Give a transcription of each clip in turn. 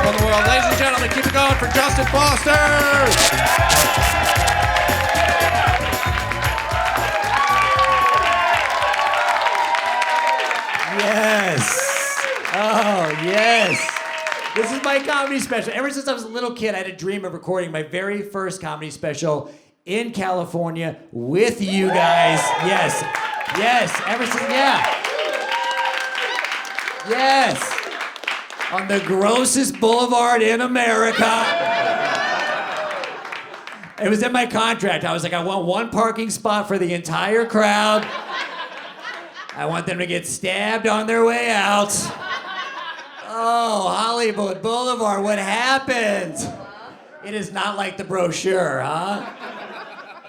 from the world. Ladies and gentlemen, keep it going for Justin Foster! Yes. Oh, yes. This is my comedy special. Ever since I was a little kid, I had a dream of recording my very first comedy special in California with you guys. Yes. Yes. Ever since, yeah. Yes. On the grossest boulevard in America. It was in my contract. I was like, I want one parking spot for the entire crowd. I want them to get stabbed on their way out. Oh, Hollywood Boulevard, what happened? It is not like the brochure, huh?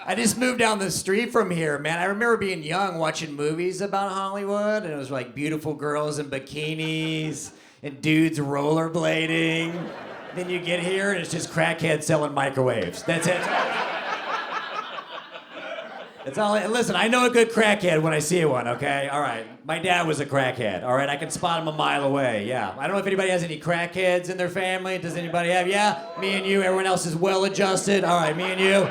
I just moved down the street from here, man. I remember being young, watching movies about Hollywood, and it was like beautiful girls in bikinis and dudes rollerblading. Then you get here, and it's just crackheads selling microwaves. That's it. It's all. Listen, I know a good crackhead when I see one, okay? All right. My dad was a crackhead, all right? I can spot him a mile away, yeah. I don't know if anybody has any crackheads in their family. Does anybody have? Yeah? Me and you. Everyone else is well-adjusted. All right, me and you.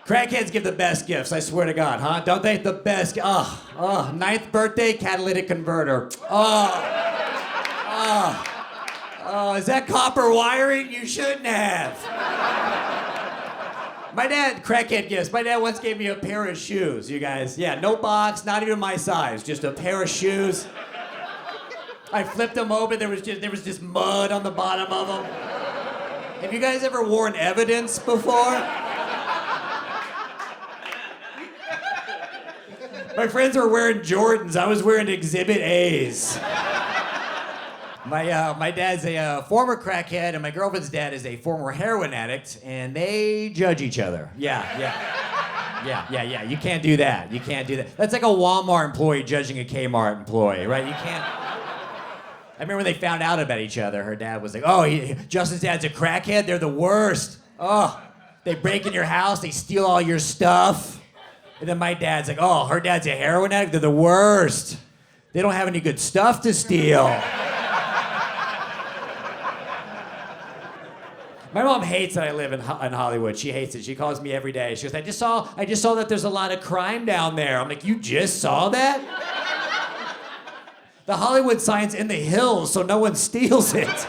Crackheads give the best gifts, I swear to God, huh? Don't they? The best. Oh, 9th birthday, catalytic converter. Oh, is that copper wiring? You shouldn't have. My dad, crackhead gifts. My dad once gave me a pair of shoes, you guys. Yeah, no box, not even my size, just a pair of shoes. I flipped them open, there was just mud on the bottom of them. Have you guys ever worn evidence before? My friends were wearing Jordans. I was wearing Exhibit A's. My dad's a former crackhead, and my girlfriend's dad is a former heroin addict, and they judge each other. Yeah. You can't do that. You can't do that. That's like a Walmart employee judging a Kmart employee, right? You can't. I remember when they found out about each other, her dad was like, Justin's dad's a crackhead? They're the worst. Oh, they break in your house, they steal all your stuff. And then my dad's like, her dad's a heroin addict? They're the worst. They don't have any good stuff to steal. My mom hates that I live in Hollywood. She hates it. She calls me every day. She goes, I just saw that there's a lot of crime down there. I'm like, you just saw that? The Hollywood sign's in the hills, so no one steals it.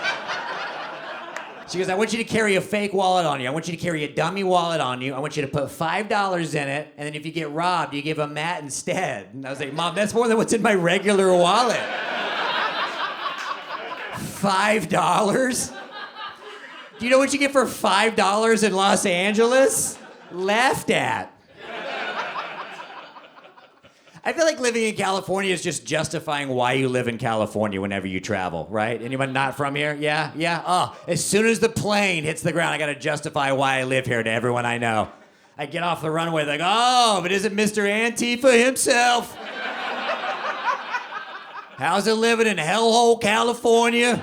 She goes, I want you to carry a fake wallet on you. I want you to carry a dummy wallet on you. I want you to put $5 in it, and then if you get robbed, you give a mat instead. And I was like, Mom, that's more than what's in my regular wallet. $5? Do you know what you get for $5 in Los Angeles? Laughed at. I feel like living in California is just justifying why you live in California whenever you travel, right? Anyone not from here? Yeah? Oh, as soon as the plane hits the ground, I gotta justify why I live here to everyone I know. I get off the runway, they're like, but isn't Mr. Antifa himself? How's it living in hellhole, California?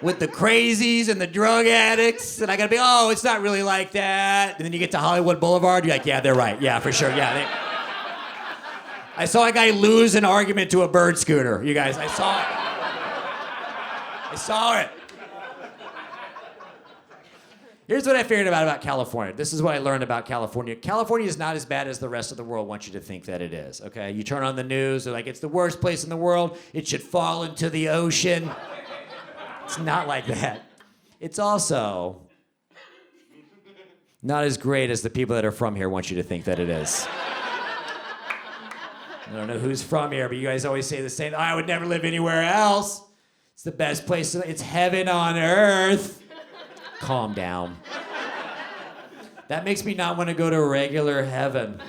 With the crazies and the drug addicts, and I gotta be, it's not really like that. And then you get to Hollywood Boulevard, you're like, yeah, they're right. Yeah, for sure, yeah. I saw a guy lose an argument to a bird scooter, you guys. I saw it. Here's what I figured about California. This is what I learned about California. California is not as bad as the rest of the world wants you to think that it is, okay? You turn on the news, they're like, it's the worst place in the world. It should fall into the ocean. It's not like that. It's also not as great as the people that are from here want you to think that it is. I don't know who's from here, but you guys always say the same. I would never live anywhere else. It's the best place. It's heaven on earth. Calm down. That makes me not want to go to regular heaven.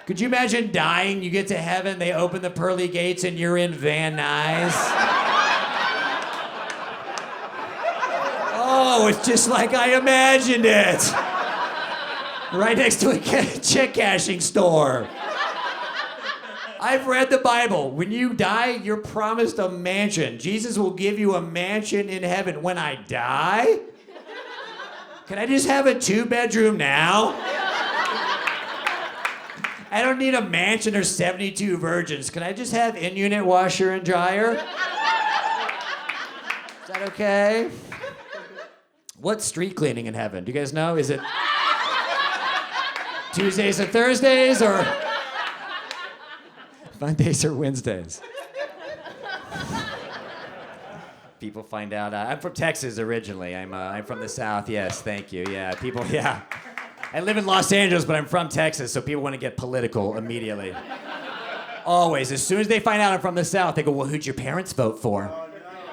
Could you imagine dying? You get to heaven, they open the pearly gates, and you're in Van Nuys. Oh, it's just like I imagined it. Right next to a check cashing store. I've read the Bible. When you die, you're promised a mansion. Jesus will give you a mansion in heaven. When I die? Can I just have a 2-bedroom now? I don't need a mansion or 72 virgins. Can I just have in-unit washer and dryer? Is that okay? What's street cleaning in heaven? Do you guys know? Is it Tuesdays and Thursdays or Mondays or Wednesdays? People find out. I'm from Texas originally. I'm from the South. Yes, thank you. Yeah, people. Yeah, I live in Los Angeles, but I'm from Texas, so people want to get political immediately. Always. As soon as they find out I'm from the South, they go, "Well, who'd your parents vote for?"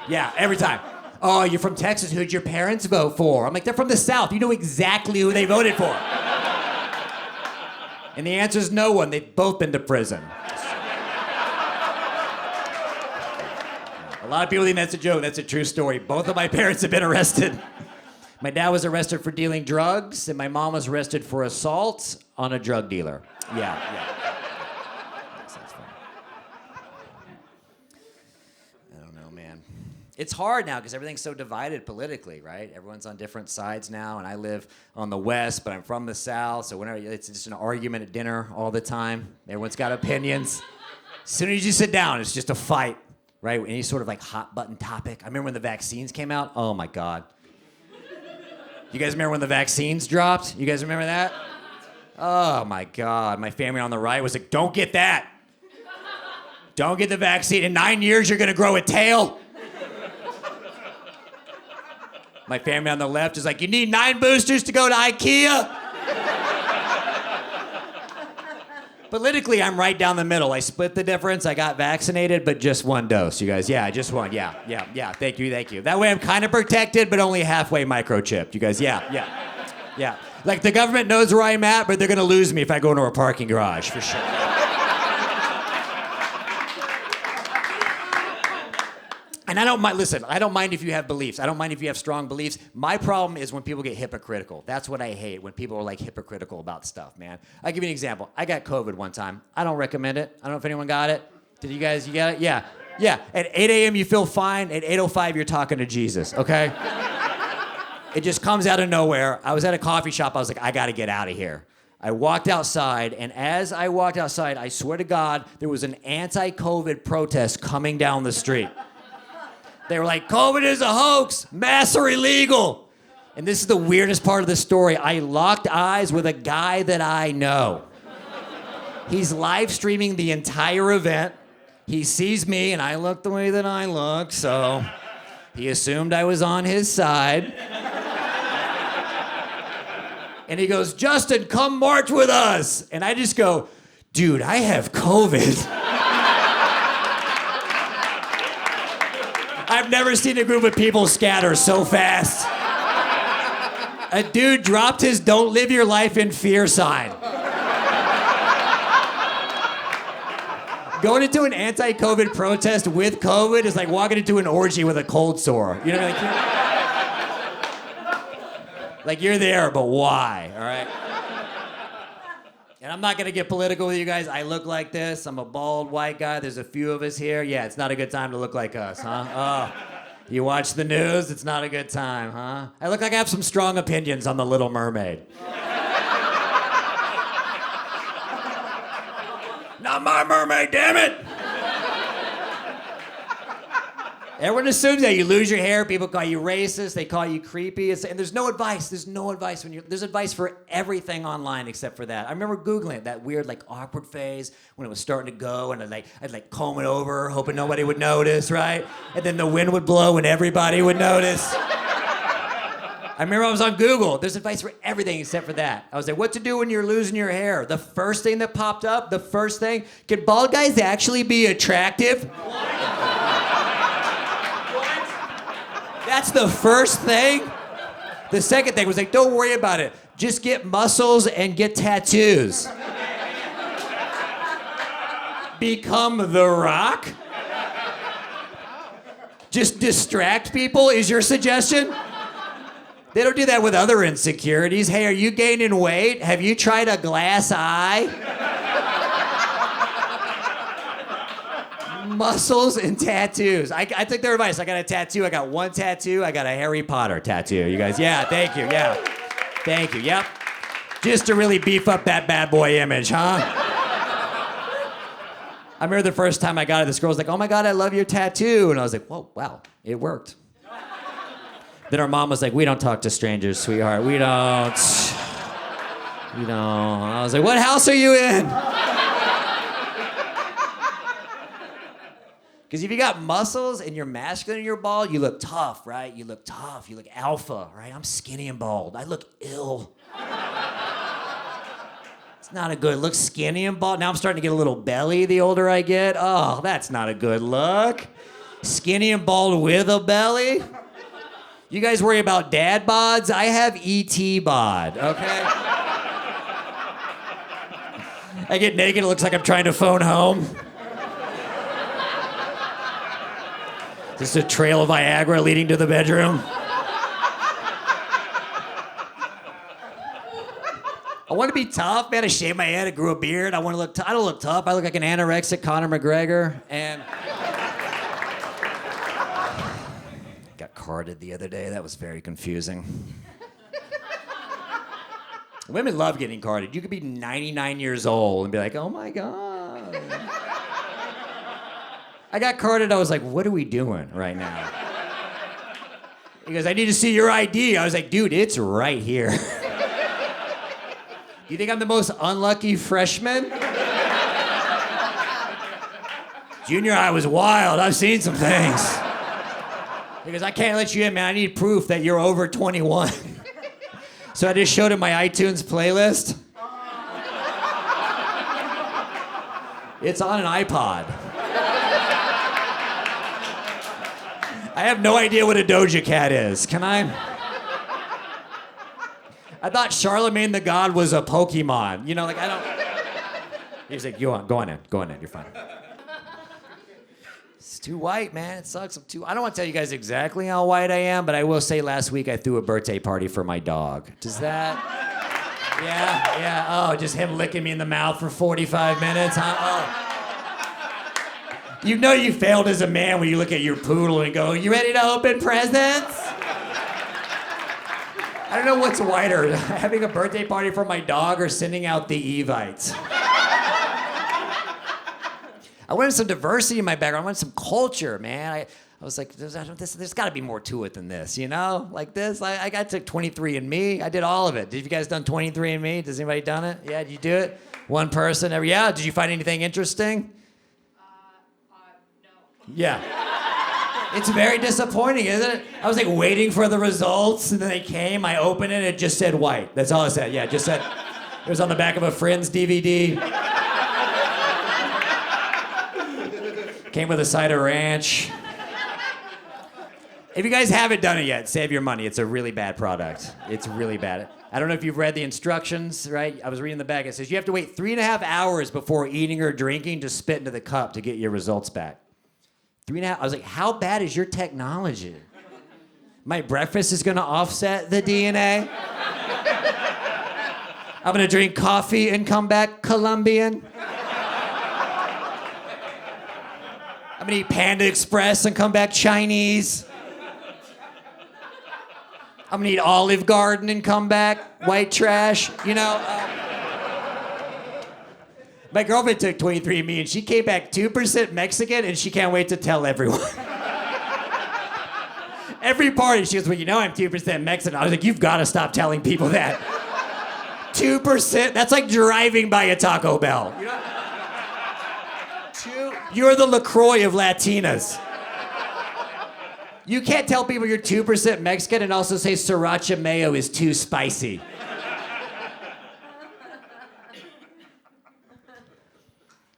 Yeah, every time. "Oh, you're from Texas. Who'd your parents vote for?" I'm like, "They're from the South. You know exactly who they voted for." And the answer is no one. They've both been to prison. A lot of people think that's a joke. That's a true story. Both of my parents have been arrested. My dad was arrested for dealing drugs, and my mom was arrested for assault on a drug dealer. Yeah. That's funny. I don't know, man. It's hard now because everything's so divided politically, right? Everyone's on different sides now, and I live on the West, but I'm from the South, so whenever it's just an argument at dinner all the time. Everyone's got opinions. As soon as you sit down, it's just a fight. Right, any sort of like hot button topic. I remember when the vaccines came out. Oh my God. You guys remember when the vaccines dropped? You guys remember that? Oh my God. My family on the right was like, "Don't get that. Don't get the vaccine. In 9 years, you're gonna grow a tail." My family on the left is like, "You need 9 boosters to go to IKEA." Politically, I'm right down the middle. I split the difference. I got vaccinated, but just 1 dose, you guys. Yeah, just one. Yeah. Thank you. That way I'm kind of protected, but only halfway microchipped, you guys. Yeah. Like the government knows where I'm at, but they're gonna lose me if I go into a parking garage, for sure. And I don't mind if you have beliefs. I don't mind if you have strong beliefs. My problem is when people get hypocritical. That's what I hate, when people are like hypocritical about stuff, man. I'll give you an example. I got COVID one time. I don't recommend it. I don't know if anyone got it. Did you guys, you got it? Yeah. At 8 a.m. you feel fine. At 8:05 you're talking to Jesus, okay? It just comes out of nowhere. I was at a coffee shop. I was like, I gotta get out of here. I walked outside, and as I walked outside, I swear to God, there was an anti-COVID protest coming down the street. They were like, "COVID is a hoax. Masks are illegal." And this is the weirdest part of the story. I locked eyes with a guy that I know. He's live streaming the entire event. He sees me, and I look the way that I look, so he assumed I was on his side. And he goes, "Justin, come march with us." And I just go, "Dude, I have COVID." I've never seen a group of people scatter so fast. A dude dropped his "Don't live your life in fear" sign. Going into an anti-COVID protest with COVID is like walking into an orgy with a cold sore. You know, like you're there, but why? All right. And I'm not gonna get political with you guys. I look like this. I'm a bald white guy. There's a few of us here. Yeah, it's not a good time to look like us, huh? Oh, you watch the news? It's not a good time, huh? I look like I have some strong opinions on The Little Mermaid. Not my mermaid, damn it! Everyone assumes that you lose your hair, people call you racist, they call you creepy, and there's no advice. There's advice for everything online except for that. I remember Googling it, that weird, like, awkward phase when it was starting to go, and I'd comb it over, hoping nobody would notice, right? And then the wind would blow and everybody would notice. I remember I was on Google. There's advice for everything except for that. I was like, what to do when you're losing your hair? The first thing that popped up, can bald guys actually be attractive? That's the first thing. The second thing was like, don't worry about it. Just get muscles and get tattoos. Become The Rock? Just distract people is your suggestion? They don't do that with other insecurities. Hey, are you gaining weight? Have you tried a glass eye? Muscles and tattoos. I took their advice. I got a tattoo. I got one tattoo. I got a Harry Potter tattoo. You guys, yeah, thank you. Yeah. Thank you. Yep. Just to really beef up that bad boy image, huh? I remember the first time I got it, this girl was like, oh my God, I love your tattoo. And I was like, whoa, wow, it worked. Then our mom was like, we don't talk to strangers, sweetheart. We don't. I was like, what house are you in? Because if you got muscles and you're masculine and you're bald, you look tough, right? You look tough. You look alpha, right? I'm skinny and bald. I look ill. It's not a good look, skinny and bald. Now I'm starting to get a little belly the older I get. Oh, that's not a good look. Skinny and bald with a belly? You guys worry about dad bods? I have ET bod, okay? I get naked, it looks like I'm trying to phone home. Just a trail of Viagra leading to the bedroom. I want to be tough, man. I shaved my head, I grew a beard. I want to look tough. I don't look tough. I look like an anorexic Conor McGregor. And got carded the other day. That was very confusing. Women love getting carded. You could be 99 years old and be like, oh my God. I got carded, I was like, what are we doing right now? He goes, I need to see your ID. I was like, dude, it's right here. You think I'm the most unlucky freshman? Junior high was wild. I've seen some things. He goes, I can't let you in, man. I need proof that you're over 21. So I just showed him my iTunes playlist. It's on an iPod. I have no idea what a Doja Cat is. Can I? I thought Charlemagne the God was a Pokemon. You know, like I don't. He's like, go on in, you're fine. It's too white, man. It sucks. I don't want to tell you guys exactly how white I am, but I will say last week I threw a birthday party for my dog. Does that? Yeah. Oh, just him licking me in the mouth for 45 minutes, huh? Oh. You know you failed as a man when you look at your poodle and go, you ready to open presents? I don't know what's whiter, having a birthday party for my dog or sending out the Evites. I wanted some diversity in my background. I wanted some culture, man. I was like, there's got to be more to it than this, you know? Like this, I took 23andMe. I did all of it. Did you guys done 23andMe? Does anybody done it? Yeah, did you do it? One person? Yeah, did you find anything interesting? No. Yeah. It's very disappointing, isn't it? I was like waiting for the results, and then they came. I opened it, it just said white. That's all it said. Yeah, it just said, it was on the back of a Friends DVD. Came with a side of ranch. If you guys haven't done it yet, save your money. It's a really bad product. It's really bad. I don't know if you've read the instructions, right? I was reading the back. It says you have to wait 3.5 hours before eating or drinking to spit into the cup to get your results back. 3.5. I was like, how bad is your technology? My breakfast is gonna offset the DNA. I'm gonna drink coffee and come back Colombian. I'm gonna eat Panda Express and come back Chinese. I'm gonna eat Olive Garden and come back white trash. You know. My girlfriend took 23andMe and she came back 2% Mexican and she can't wait to tell everyone. Every party she goes, well, you know I'm 2% Mexican. I was like, you've got to stop telling people that. 2%? That's like driving by a Taco Bell. You know? You're the LaCroix of Latinas. You can't tell people you're 2% Mexican and also say sriracha mayo is too spicy.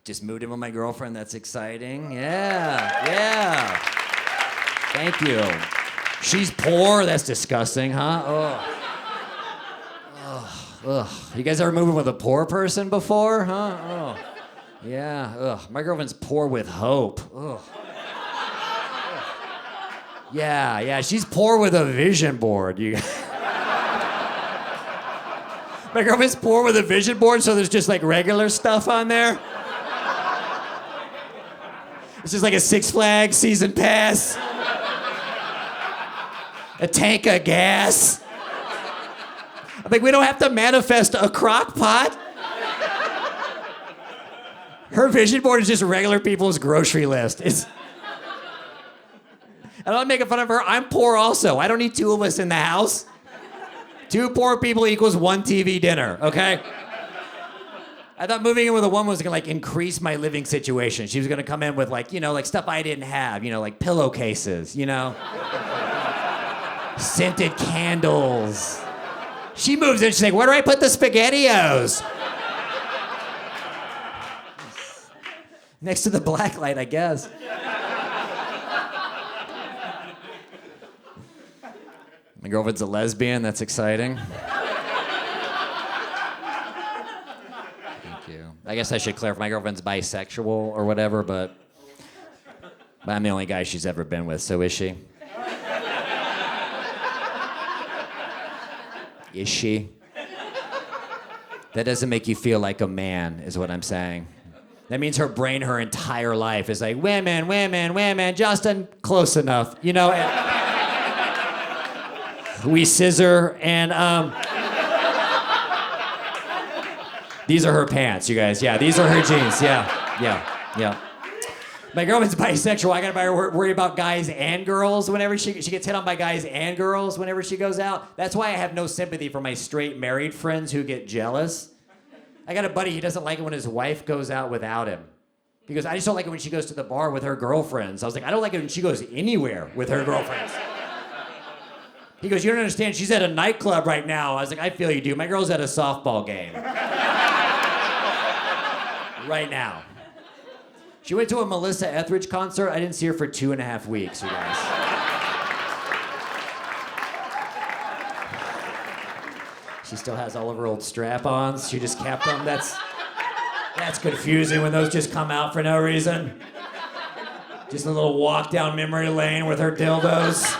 Just moved in with my girlfriend. That's exciting. Yeah. Thank you. She's poor. That's disgusting, huh? Ugh. You guys ever moved in with a poor person before, huh? Oh. Yeah. Ugh. My girlfriend's poor with hope. Ugh. Yeah. She's poor with a vision board. My girlfriend's poor with a vision board, so there's just like regular stuff on there. It's just like a Six Flags season pass. A tank of gas. I'm like, we don't have to manifest a crock pot. Her vision board is just regular people's grocery list. It's I'm not making fun of her. I'm poor also. I don't need two of us in the house. Two poor people equals one TV dinner, okay? I thought moving in with a woman was gonna like increase my living situation. She was gonna come in with like, like stuff I didn't have, like pillowcases, scented candles. She moves in, she's like, where do I put the SpaghettiOs? Next to the black light, I guess. My girlfriend's a lesbian, that's exciting. Thank you. I guess I should clarify, my girlfriend's bisexual or whatever, but I'm the only guy she's ever been with, so is she? Is she? That doesn't make you feel like a man, is what I'm saying. That means her brain, her entire life is like, women, women, women, Justin, close enough, we scissor, and these are her pants, you guys. Yeah, these are her jeans. Yeah. My girlfriend's bisexual. I gotta worry about guys and girls whenever she gets hit on by guys and girls whenever she goes out. That's why I have no sympathy for my straight married friends who get jealous. I got a buddy, he doesn't like it when his wife goes out without him. Because I just don't like it when she goes to the bar with her girlfriends. I was like, I don't like it when she goes anywhere with her girlfriends. He goes, you don't understand, she's at a nightclub right now. I was like, I feel you, dude. My girl's at a softball game. Right now. She went to a Melissa Etheridge concert. I didn't see her for 2.5 weeks, you guys. She still has all of her old strap-ons. She just kept them. That's confusing when those just come out for no reason. Just a little walk down memory lane with her dildos.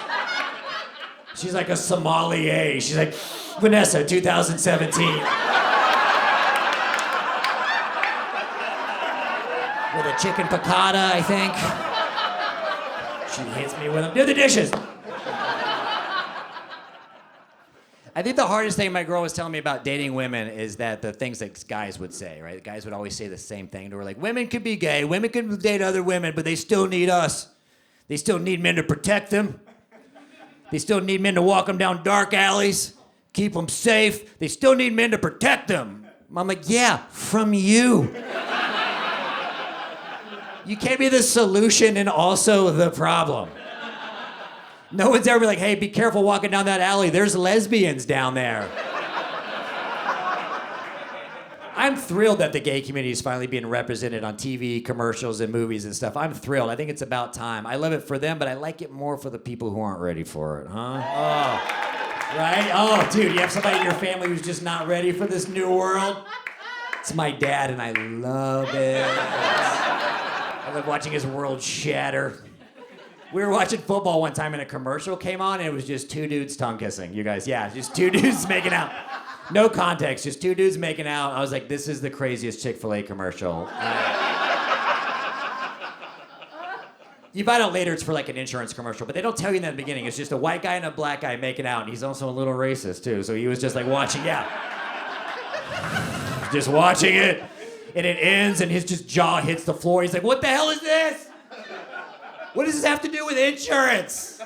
She's like a sommelier. She's like, Vanessa, 2017. With a chicken piccata, I think. She hits me with them. Do the dishes. I think the hardest thing my girl was telling me about dating women is that the things that guys would say, right? Guys would always say the same thing to her, like, women could be gay, women could date other women, but they still need us. They still need men to protect them. They still need men to walk them down dark alleys, keep them safe. They still need men to protect them. I'm like, yeah, from you. You can't be the solution and also the problem. No one's ever like, hey, be careful walking down that alley. There's lesbians down there. I'm thrilled that the gay community is finally being represented on TV, commercials, and movies and stuff. I'm thrilled. I think it's about time. I love it for them, but I like it more for the people who aren't ready for it, huh? Oh, right? Oh, dude, you have somebody in your family who's just not ready for this new world? It's my dad, and I love it. I love watching his world shatter. We were watching football one time and a commercial came on and it was just two dudes tongue kissing. You guys, yeah, just two dudes making out. No context, just two dudes making out. I was like, this is the craziest Chick-fil-A commercial. You find out later it's for like an insurance commercial, but they don't tell you in the beginning. It's just a white guy and a black guy making out, and he's also a little racist too. So he was just like watching, just watching it, and it ends, and his just jaw hits the floor. He's like, what the hell is this? What does this have to do with insurance?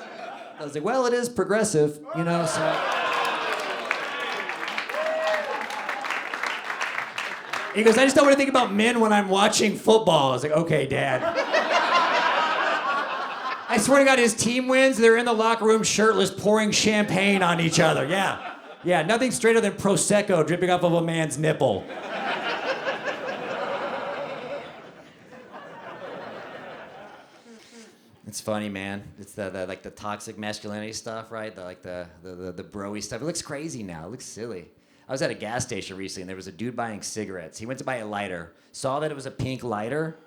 I was like, well, it is progressive, so. He goes, I just don't want to think about men when I'm watching football. I was like, okay, Dad. I swear to God, his team wins, they're in the locker room shirtless, pouring champagne on each other. Yeah, nothing straighter than Prosecco dripping off of a man's nipple. It's funny, man. It's the toxic masculinity stuff, right? The bro-y stuff. It looks crazy now. It looks silly. I was at a gas station recently, and there was a dude buying cigarettes. He went to buy a lighter, saw that it was a pink lighter,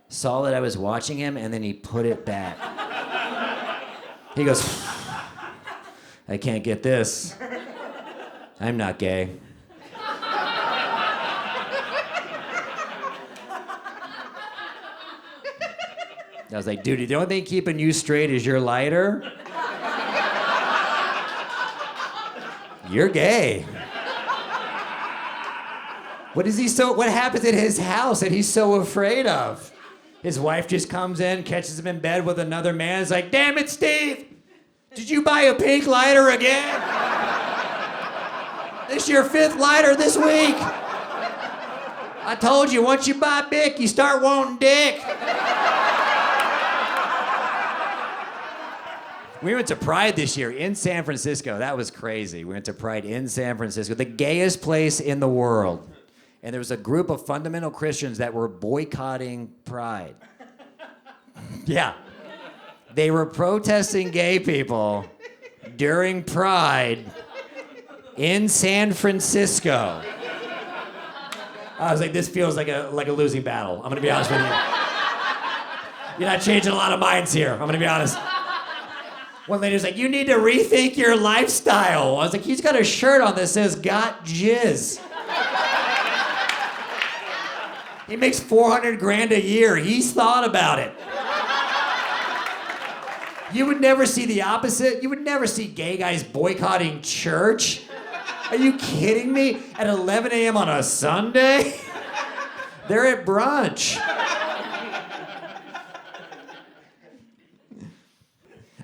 saw that I was watching him, and then he put it back. He goes, I can't get this. I'm not gay. I was like, dude, the only thing keeping you straight is your lighter? You're gay. What happens at his house that he's so afraid of? His wife just comes in, catches him in bed with another man. Is like, damn it, Steve! Did you buy a pink lighter again? This is your 5th lighter this week. I told you, once you buy Bic, you start wanting dick. We went to Pride this year in San Francisco. That was crazy. We went to Pride in San Francisco, the gayest place in the world. And there was a group of fundamental Christians that were boycotting Pride. Yeah. They were protesting gay people during Pride in San Francisco. I was like, this feels like a losing battle. I'm gonna be honest with you. You're not changing a lot of minds here. I'm gonna be honest. One lady was like, you need to rethink your lifestyle. I was like, he's got a shirt on that says, got jizz. He makes $400,000 a year. He's thought about it. You would never see the opposite. You would never see gay guys boycotting church. Are you kidding me? At 11 a.m. on a Sunday? They're at brunch.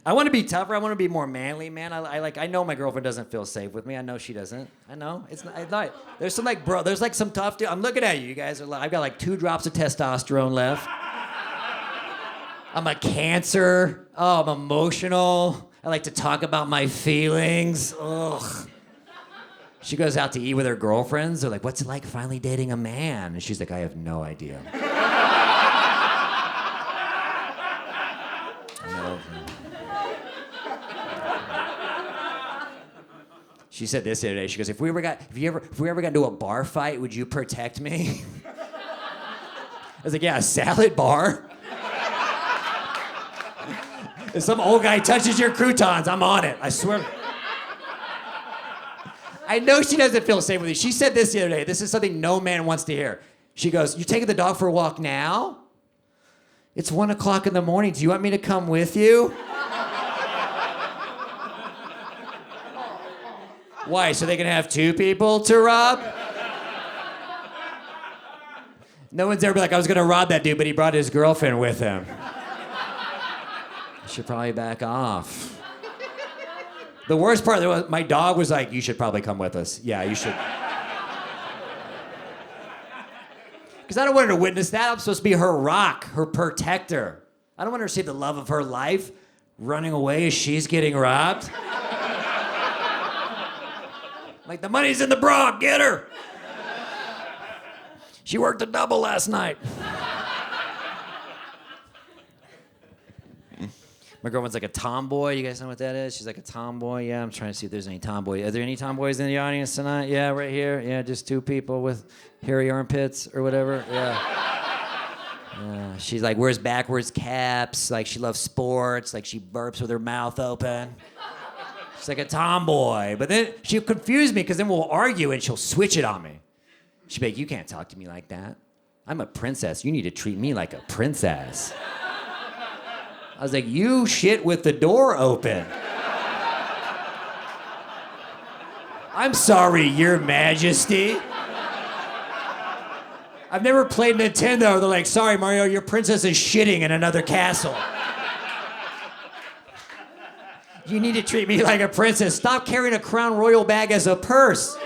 I want to be tougher. I want to be more manly, man. I know my girlfriend doesn't feel safe with me. I know she doesn't. I know. It's not. There's some there's like some tough dude. I'm looking at you. You guys are I've got like 2 drops of testosterone left. I'm a Cancer. Oh, I'm emotional. I like to talk about my feelings. Ugh. She goes out to eat with her girlfriends. They're like, what's it like finally dating a man? And she's like, I have no idea. No. She said this the other day. She goes, if we ever got into a bar fight, would you protect me? I was like, yeah, a salad bar. If some old guy touches your croutons, I'm on it. I swear. I know she doesn't feel safe with you. She said this the other day. This is something no man wants to hear. She goes, you taking the dog for a walk now? It's 1 o'clock in the morning. Do you want me to come with you? Why? So they can have 2 people to rob? No one's ever been like, I was gonna rob that dude, but he brought his girlfriend with him. I should probably back off. The worst part was my dog was like, you should probably come with us. Yeah, you should. Because I don't want her to witness that. I'm supposed to be her rock, her protector. I don't want her to see the love of her life running away as she's getting robbed. Like, the money's in the bra, get her. She worked a double last night. My girlfriend's like a tomboy. You guys know what that is? She's like a tomboy. Yeah, I'm trying to see if there's any tomboys. Are there any tomboys in the audience tonight? Yeah, right here. Yeah, just 2 people with hairy armpits or whatever. Yeah. She's like, wears backwards caps. Like, she loves sports. Like, she burps with her mouth open. She's like a tomboy. But then she'll confuse me because then we'll argue and she'll switch it on me. She'll be like, you can't talk to me like that. I'm a princess. You need to treat me like a princess. I was like, you shit with the door open. I'm sorry, Your Majesty. I've never played Nintendo. They're like, sorry, Mario, your princess is shitting in another castle. You need to treat me like a princess. Stop carrying a Crown Royal bag as a purse.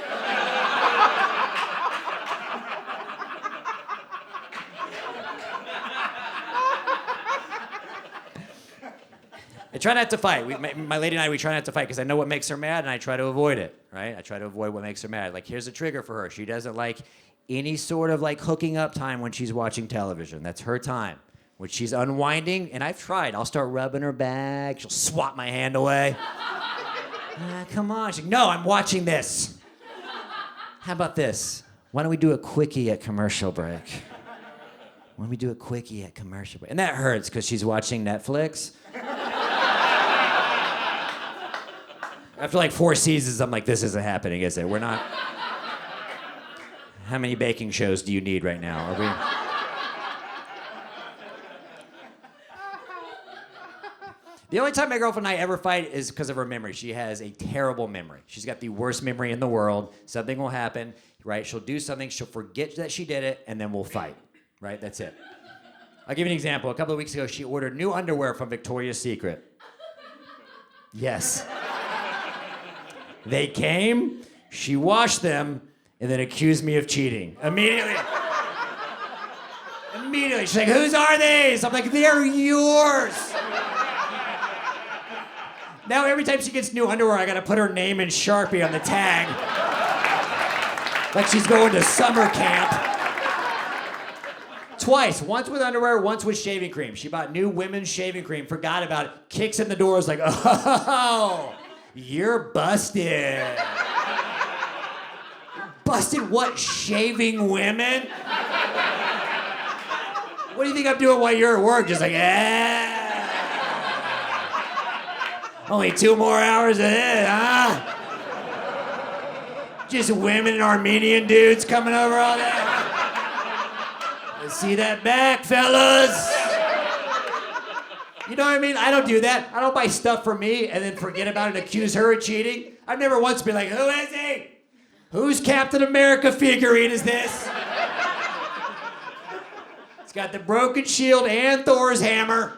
I try not to fight. My lady and I, we try not to fight because I know what makes her mad and I try to avoid it, right? I try to avoid what makes her mad. Like, here's a trigger for her. She doesn't like any sort of like hooking up time when she's watching television. That's her time. When she's unwinding, and I've tried, I'll start rubbing her back. She'll swat my hand away. Come on. She's like, no, I'm watching this. How about this? Why don't we do a quickie at commercial break? Why don't we do a quickie at commercial break? And that hurts because she's watching Netflix. After like 4 seasons, I'm like, this isn't happening, is it? We're not. How many baking shows do you need right now? Are we? The only time my girlfriend and I ever fight is because of her memory. She has a terrible memory. She's got the worst memory in the world. Something will happen, right? She'll do something, she'll forget that she did it, and then we'll fight, right? That's it. I'll give you an example. A couple of weeks ago, she ordered new underwear from Victoria's Secret. Yes. They came, she washed them, and then accused me of cheating. Immediately. She's like, whose are these? I'm like, they're yours. Now every time she gets new underwear, I gotta put her name in Sharpie on the tag. Like she's going to summer camp. Twice, once with underwear, once with shaving cream. She bought new women's shaving cream, forgot about it, kicks in the door, is like, oh, you're busted. Busted what, shaving women? What do you think I'm doing while you're at work? Just like, only 2 more hours of it, huh? Just women and Armenian dudes coming over all day. Let's see that back, fellas. You know what I mean? I don't do that. I don't buy stuff for me and then forget about it and accuse her of cheating. I've never once been like, who is he? Whose Captain America figurine is this? It's got the broken shield and Thor's hammer.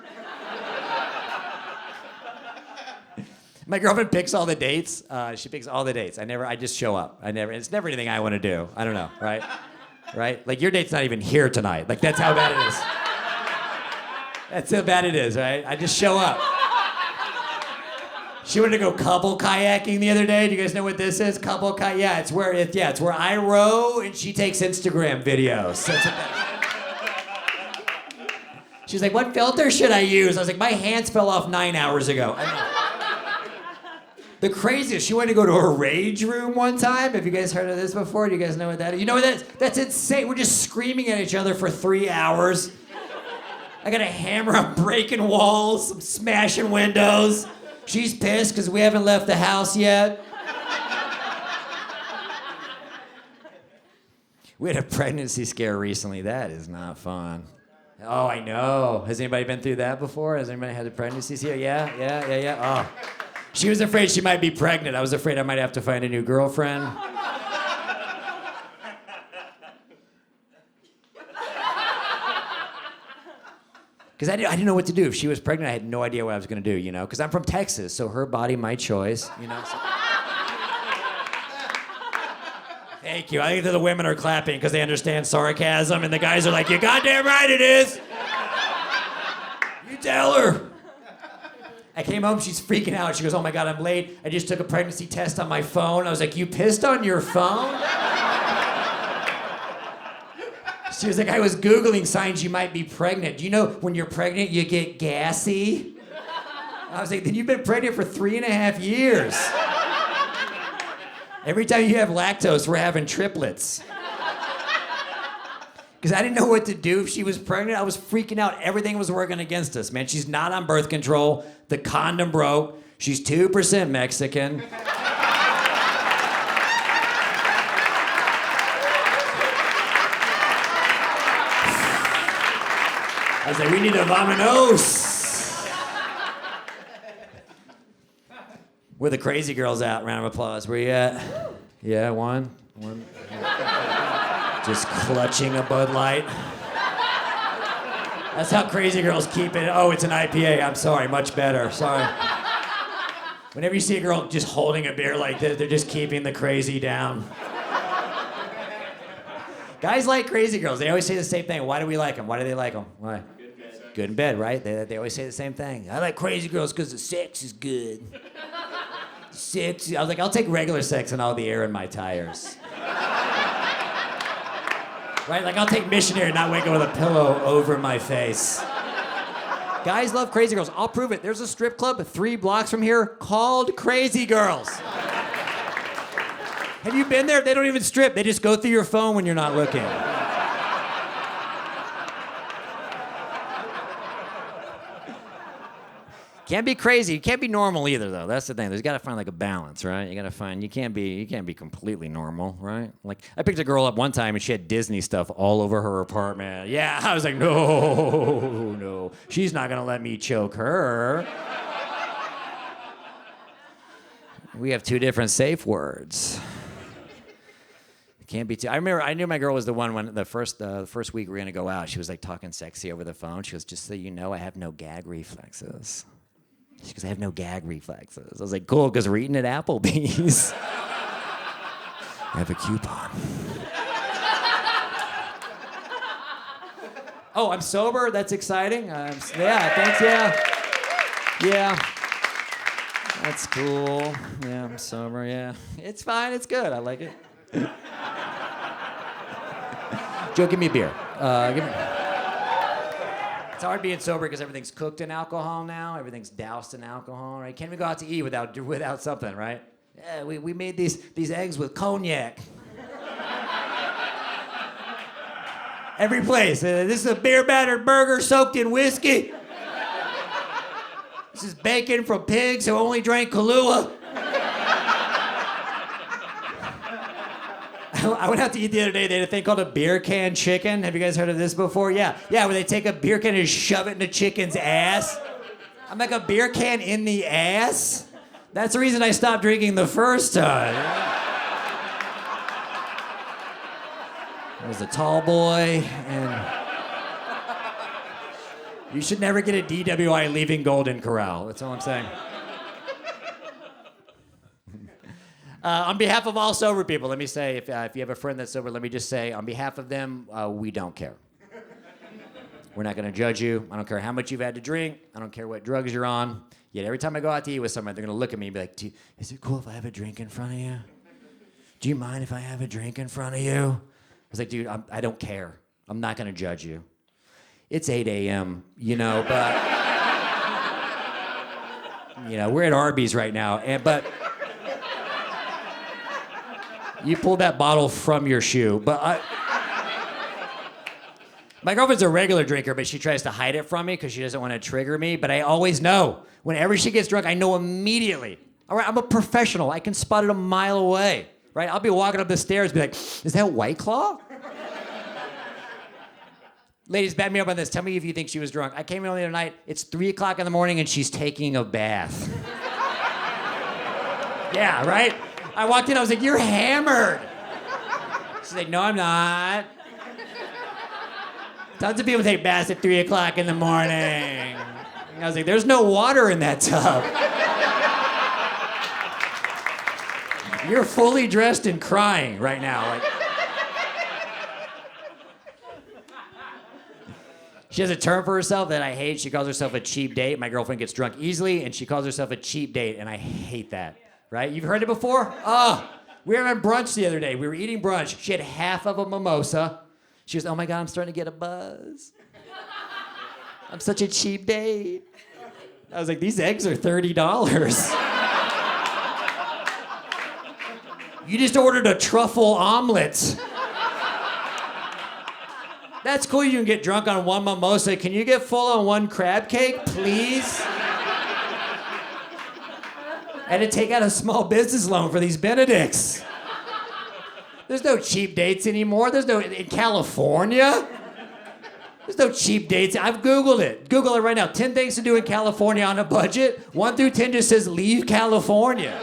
My girlfriend picks all the dates. She picks all the dates. I just show up. It's never anything I want to do. I don't know, right? Right? Like your date's not even here tonight. Like that's how bad it is. That's how bad it is, right? I just show up. She wanted to go couple kayaking the other day. Do you guys know what this is? Couple kayak. Yeah, it's where I row and she takes Instagram videos. That's what that is. She's like, what filter should I use? I was like, my hands fell off 9 hours ago. The craziest, she wanted to go to a rage room one time. Have you guys heard of this before? Do you guys know what that is? You know what that is? That's insane. We're just screaming at each other for 3 hours. I got a hammer, I'm breaking walls, I'm smashing windows. She's pissed because we haven't left the house yet. We had a pregnancy scare recently. That is not fun. Oh, I know. Has anybody been through that before? Has anybody had a pregnancy scare? Yeah. Oh. She was afraid she might be pregnant. I was afraid I might have to find a new girlfriend. Because I didn't know what to do. If she was pregnant, I had no idea what I was going to do, you know? Because I'm from Texas, so her body, my choice, you know? So... Thank you. I think that the women are clapping because they understand sarcasm, and the guys are like, you're goddamn right it is. You tell her. I came home, she's freaking out. She goes, oh my God, I'm late. I just took a pregnancy test on my phone. I was like, you pissed on your phone? She was like, I was Googling signs you might be pregnant. Do you know when you're pregnant, you get gassy? I was like, then you've been pregnant for 3.5 years. Every time you have lactose, we're having triplets. Because I didn't know what to do if she was pregnant. I was freaking out. Everything was working against us, man. She's not on birth control. The condom broke. She's 2% Mexican. I was like, we need a vamonos. Where the crazy girls at? Round of applause. Where you at? Yeah, one. Just clutching a Bud Light. That's how crazy girls keep it. Oh, it's an IPA. I'm sorry. Much better. Sorry. Whenever you see a girl just holding a beer like this, they're just keeping the crazy down. Guys like crazy girls. They always say the same thing. Why do we like them? Why do they like them? Why? Good in bed, right? They always say the same thing. I like crazy girls because the sex is good. Sex. I was like, I'll take regular sex and all the air in my tires. Right? Like, I'll take missionary and not wake up with a pillow over my face. Guys love crazy girls. I'll prove it. There's a strip club 3 blocks from here called Crazy Girls. Have you been there? They don't even strip. They just go through your phone when you're not looking. Can't be crazy. You can't be normal either, though. That's the thing. There's got to find like a balance, right? You can't be completely normal, right? Like I picked a girl up one time and she had Disney stuff all over her apartment. Yeah, I was like, no, she's not gonna let me choke her. We have 2 different safe words. Can't be too. I knew my girl was the one when the first week we were gonna go out. She was like talking sexy over the phone. She goes, "Just so you know, I have no gag reflexes." She goes, "I have no gag reflexes." I was like, "Cool, because we're eating at Applebee's." I have a coupon. Oh, I'm sober. That's exciting. Yeah, thanks. Yeah. That's cool. Yeah, I'm sober. Yeah, it's fine. It's good. I like it. Joe, give me a beer. It's hard being sober because everything's cooked in alcohol now. Everything's doused in alcohol, right? Can't we go out to eat without something, right? Yeah, we made these eggs with cognac. Every place. This is a beer-battered burger soaked in whiskey. This is bacon from pigs who only drank Kahlua. I went out to eat the other day. They had a thing called a beer can chicken. Have you guys heard of this before? Yeah, where they take a beer can and shove it in a chicken's ass. I'm like, a beer can in the ass? That's the reason I stopped drinking the first time. I was a tall boy, and you should never get a DWI leaving Golden Corral. That's all I'm saying. On behalf of all sober people, let me say, if you have a friend that's sober, let me just say, on behalf of them, we don't care. We're not going to judge you. I don't care how much you've had to drink. I don't care what drugs you're on. Yet every time I go out to eat with someone, they're going to look at me and be like, is it cool if I have a drink in front of you? Do you mind if I have a drink in front of you? I was like, dude, I don't care. I'm not going to judge you. It's 8 a.m., but... we're at Arby's right now, but... You pulled that bottle from your shoe, but my girlfriend's a regular drinker, but she tries to hide it from me because she doesn't want to trigger me, but I always know. Whenever she gets drunk, I know immediately. All right, I'm a professional. I can spot it a mile away, right? I'll be walking up the stairs and be like, is that White Claw? Ladies, back me up on this. Tell me if you think she was drunk. I came in the other night. It's 3 o'clock in the morning, and she's taking a bath. Yeah, right? I walked in, I was like, you're hammered. She's like, no, I'm not. Tons of people take baths at 3 o'clock in the morning. And I was like, there's no water in that tub. You're fully dressed and crying right now. She has a term for herself that I hate. She calls herself a cheap date. My girlfriend gets drunk easily, and she calls herself a cheap date, and I hate that. Right? You've heard it before? We were having brunch the other day. We were eating brunch. She had half of a mimosa. She goes, oh my God, I'm starting to get a buzz. I'm such a cheap date. I was like, these eggs are $30. You just ordered a truffle omelet. That's cool, you can get drunk on one mimosa. Can you get full on one crab cake, please? I had to take out a small business loan for these Benedicts. There's no cheap dates anymore. In California? There's no cheap dates. I've Googled it. Google it right now. 10 things to do in California on a budget. 1 through 10 just says leave California.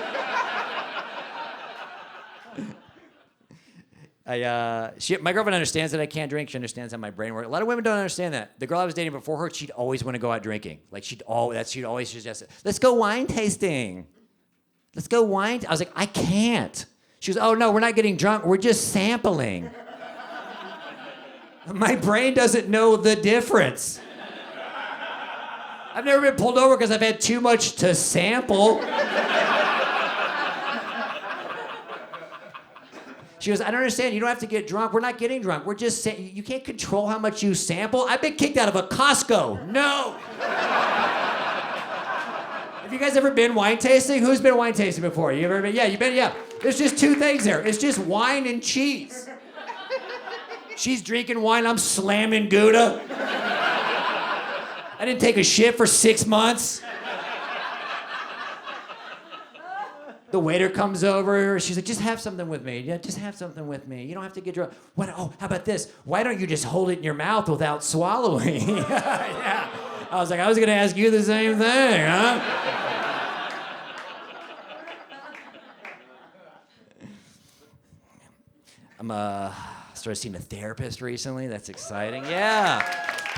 My girlfriend understands that I can't drink. She understands how my brain works. A lot of women don't understand that. The girl I was dating before her, she'd always want to go out drinking. Like she'd always suggest it. Let's go wine tasting. Let's go wine. I was like, I can't. She goes, oh no, we're not getting drunk. We're just sampling. My brain doesn't know the difference. I've never been pulled over because I've had too much to sample. She goes, I don't understand. You don't have to get drunk. We're not getting drunk. We're just you can't control how much you sample. I've been kicked out of a Costco. No. Have you guys ever been wine tasting? Who's been wine tasting before? You ever been? Yeah, you've been, yeah. There's just 2 things there. It's just wine and cheese. She's drinking wine, I'm slamming Gouda. I didn't take a shit for 6 months. The waiter comes over, she's like, just have something with me. Yeah, just have something with me. You don't have to get drunk. How about this? Why don't you just hold it in your mouth without swallowing? Yeah. I was gonna ask you the same thing, huh? started seeing a therapist recently. That's exciting. Yeah.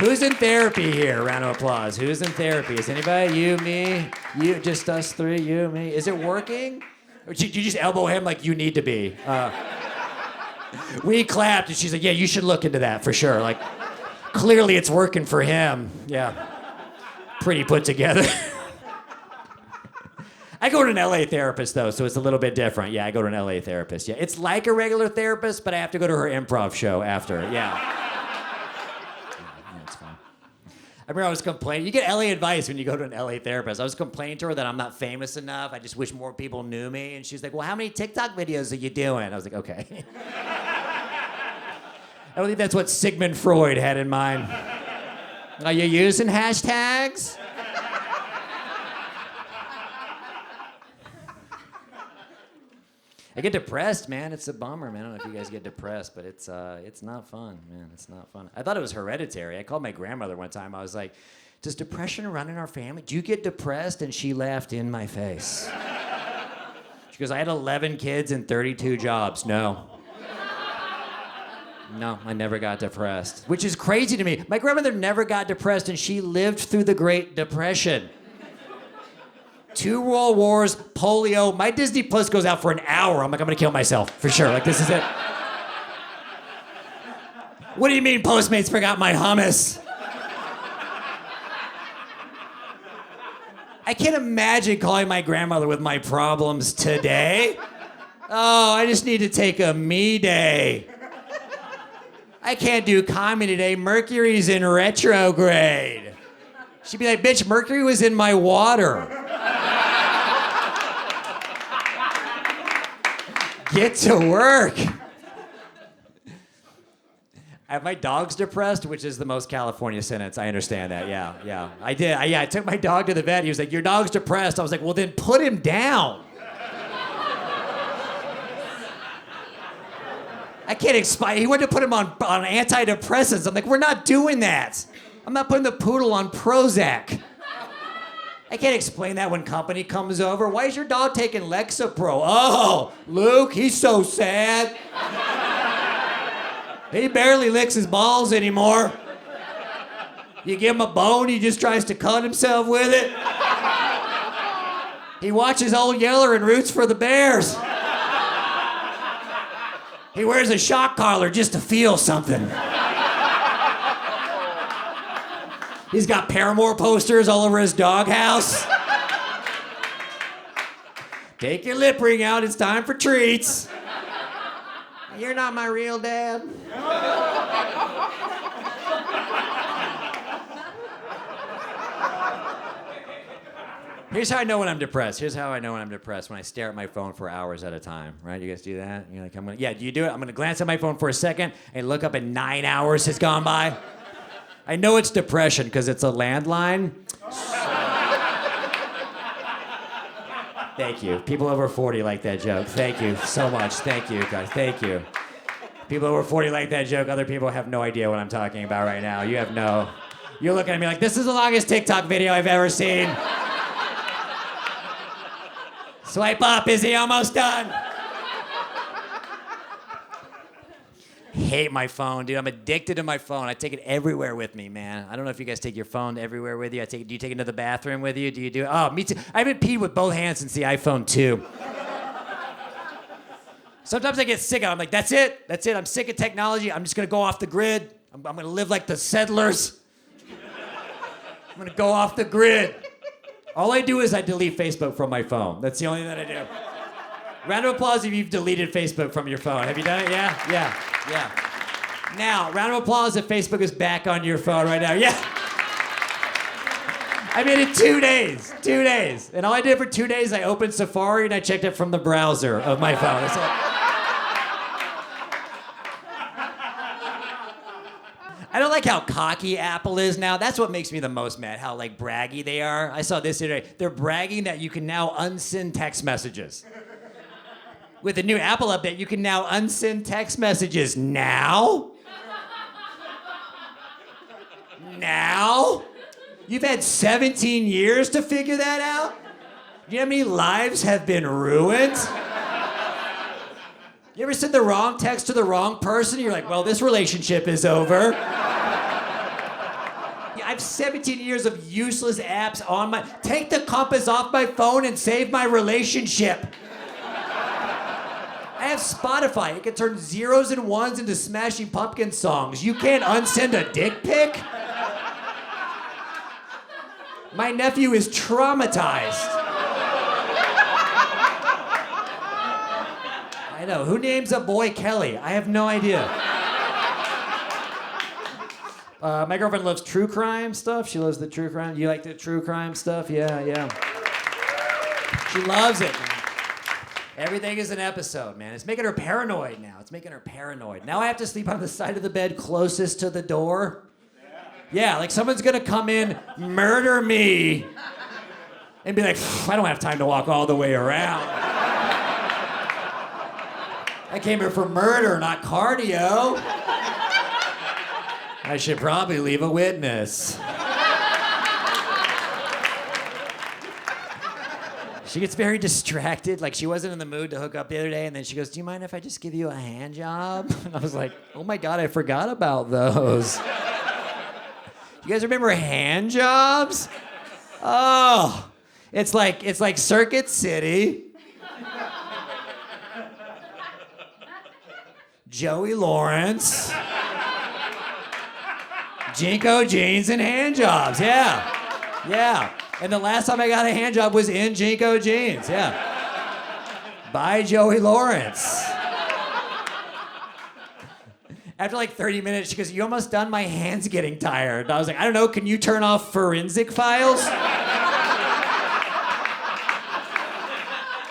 Who's in therapy here? Round of applause. Who's in therapy? Is anybody? You, me, you, just us three, you, me. Is it working? Or did you just elbow him like you need to be? We clapped and she's like, yeah, you should look into that for sure. Like, clearly it's working for him. Yeah. Pretty put together. I go to an LA therapist though, so it's a little bit different. Yeah, I go to an LA therapist. Yeah, it's like a regular therapist, but I have to go to her improv show after. Yeah. It's fine. I remember I was complaining. You get LA advice when you go to an LA therapist. I was complaining to her that I'm not famous enough. I just wish more people knew me. And she's like, well, how many TikTok videos are you doing? I was like, okay. I don't think that's what Sigmund Freud had in mind. Are you using hashtags? I get depressed, man. It's a bummer, man. I don't know if you guys get depressed, but it's not fun, man. It's not fun. I thought it was hereditary. I called my grandmother one time. I was like, does depression run in our family? Do you get depressed? And she laughed in my face. She goes, I had 11 kids and 32 jobs. No, I never got depressed, which is crazy to me. My grandmother never got depressed, and she lived through the Great Depression. 2 World Wars, polio. My Disney Plus goes out for an hour. I'm like, I'm gonna kill myself, for sure. Like, this is it. What do you mean Postmates forgot my hummus? I can't imagine calling my grandmother with my problems today. Oh, I just need to take a me day. I can't do comedy today. Mercury's in retrograde. She'd be like, bitch, Mercury was in my water. Get to work. My dog's depressed, which is the most California sentence. I understand that. Yeah. I did. I took my dog to the vet. He was like, your dog's depressed. I was like, well, then put him down. I can't explain. He wanted to put him on antidepressants. I'm like, we're not doing that. I'm not putting the poodle on Prozac. I can't explain that when company comes over. Why is your dog taking Lexapro? Oh, Luke, he's so sad. He barely licks his balls anymore. You give him a bone, he just tries to cut himself with it. He watches Old Yeller and roots for the Bears. He wears a shock collar just to feel something. He's got Paramore posters all over his doghouse. Take your lip ring out, it's time for treats. You're not my real dad. Here's how I know when I'm depressed. When I stare at my phone for hours at a time, right? You guys do that? You're like, do you do it? I'm gonna glance at my phone for a second and look up and 9 hours has gone by. I know it's depression because it's a landline. Thank you. People over 40 like that joke. Thank you so much. Thank you, guys. Thank you. People over 40 like that joke. Other people have no idea what I'm talking about right now. You're looking at me like, this is the longest TikTok video I've ever seen. Swipe up, is he almost done? Hate my phone, dude. I'm addicted to my phone. I take it everywhere with me, man. I don't know if you guys take your phone everywhere with you. Do you take it to the bathroom with you? Do you do it? Oh, me too. I haven't peed with both hands since the iPhone 2. Sometimes I get sick of it. I'm like, that's it. I'm sick of technology. I'm just gonna go off the grid. I'm gonna live like the settlers. I'm gonna go off the grid. All I do is I delete Facebook from my phone. That's the only thing that I do. Round of applause if you've deleted Facebook from your phone. Have you done it? Yeah. Now, round of applause if Facebook is back on your phone right now. Yeah. I made it 2 days. 2 days. And all I did for 2 days, I opened Safari and I checked it from the browser of my phone. That's it. I don't like how cocky Apple is now. That's what makes me the most mad, how like braggy they are. I saw this today. They're bragging that you can now unsend text messages. With the new Apple update, you can now unsend text messages now? Now? You've had 17 years to figure that out? Do you know how many lives have been ruined? You ever send the wrong text to the wrong person? You're like, well, this relationship is over. I have 17 years of useless apps on my... Take the compass off my phone and save my relationship. I have Spotify. It can turn zeros and ones into Smashing Pumpkins songs. You can't unsend a dick pic? My nephew is traumatized. I know. Who names a boy Kelly? I have no idea. My girlfriend loves true crime stuff. She loves the true crime. You like the true crime stuff? Yeah. She loves it, man. Everything is an episode, man. It's making her paranoid now. Now I have to sleep on the side of the bed closest to the door. Yeah, like someone's gonna come in, murder me, and be like, I don't have time to walk all the way around. I came here for murder, not cardio. I should probably leave a witness. She gets very distracted. Like, she wasn't in the mood to hook up the other day, and then she goes, do you mind if I just give you a hand job? And I was like, oh my God, I forgot about those. You guys remember hand jobs? Oh, it's like Circuit City. Joey Lawrence. Jinko jeans and hand jobs, yeah. And the last time I got a hand job was in Jinko jeans, yeah. By Joey Lawrence. After like 30 minutes, she goes, you almost done? My hand's getting tired. And I was like, I don't know, can you turn off forensic files?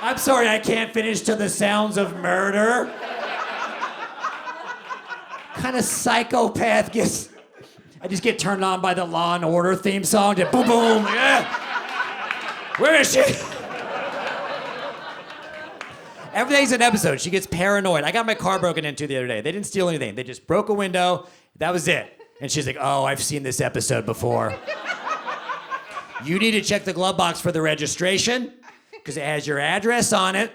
I'm sorry, I can't finish to the sounds of murder. What kind of psychopath gets... I just get turned on by the Law and Order theme song. Just boom, boom. Yeah. Where is she? Everything's an episode. She gets paranoid. I got my car broken into the other day. They didn't steal anything. They just broke a window. That was it. And she's like, oh, I've seen this episode before. You need to check the glove box for the registration because it has your address on it.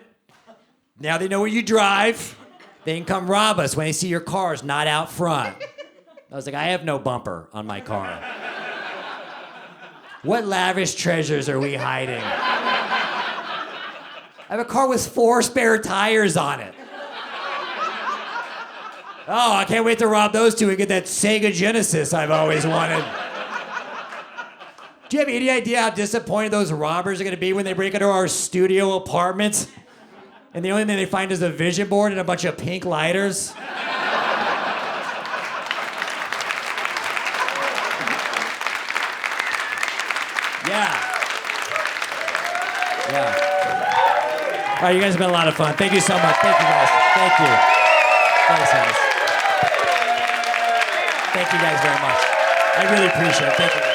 Now they know where you drive. They can come rob us when they see your car's not out front. I was like, I have no bumper on my car. What lavish treasures are we hiding? I have a car with 4 spare tires on it. Oh, I can't wait to rob those two and get that Sega Genesis I've always wanted. Do you have any idea how disappointed those robbers are gonna be when they break into our studio apartment? And the only thing they find is a vision board and a bunch of pink lighters? Yeah. All right, you guys have been a lot of fun. Thank you so much. Thank you, guys. Thank you. Thanks, guys. Thank you guys very much. I really appreciate it. Thank you.